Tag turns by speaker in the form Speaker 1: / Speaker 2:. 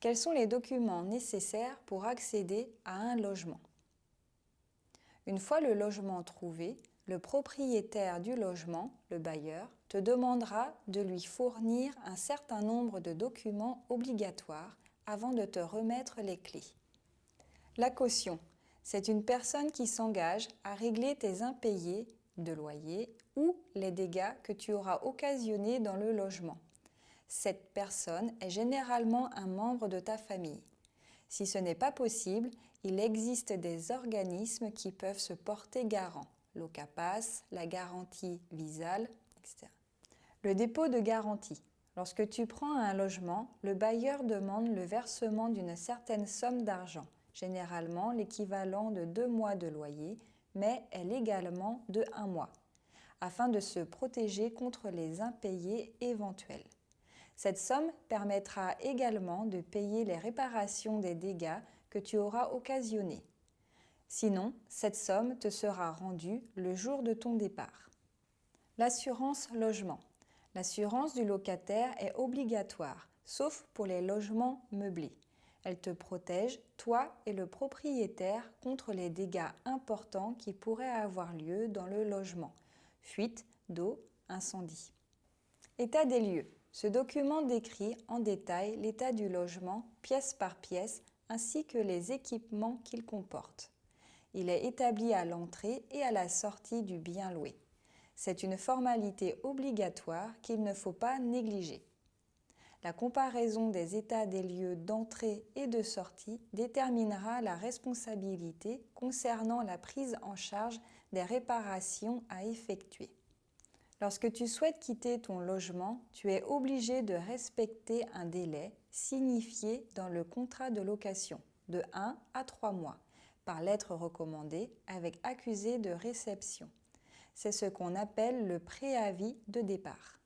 Speaker 1: Quels sont les documents nécessaires pour accéder à un logement? Une fois le logement trouvé, le propriétaire du logement, le bailleur, te demandera de lui fournir un certain nombre de documents obligatoires avant de te remettre les clés. La caution, c'est une personne qui s'engage à régler tes impayés de loyer ou les dégâts que tu auras occasionnés dans le logement. Cette personne est généralement un membre de ta famille. Si ce n'est pas possible, il existe des organismes qui peuvent se porter garant, l'OCAPAS, la garantie Visale, etc. Le dépôt de garantie. Lorsque tu prends un logement, le bailleur demande le versement d'une certaine somme d'argent, généralement l'équivalent de 2 mois de loyer, mais est légalement de 1 mois, afin de se protéger contre les impayés éventuels. Cette somme permettra également de payer les réparations des dégâts que tu auras occasionnés. Sinon, cette somme te sera rendue le jour de ton départ. L'assurance logement. L'assurance du locataire est obligatoire, sauf pour les logements meublés. Elle te protège, toi et le propriétaire, contre les dégâts importants qui pourraient avoir lieu dans le logement. Fuite d'eau, incendie. État des lieux. Ce document décrit en détail l'état du logement, pièce par pièce, ainsi que les équipements qu'il comporte. Il est établi à l'entrée et à la sortie du bien loué. C'est une formalité obligatoire qu'il ne faut pas négliger. La comparaison des états des lieux d'entrée et de sortie déterminera la responsabilité concernant la prise en charge des réparations à effectuer. Lorsque tu souhaites quitter ton logement, tu es obligé de respecter un délai signifié dans le contrat de location de 1 à 3 mois, par lettre recommandée avec accusé de réception. C'est ce qu'on appelle le préavis de départ.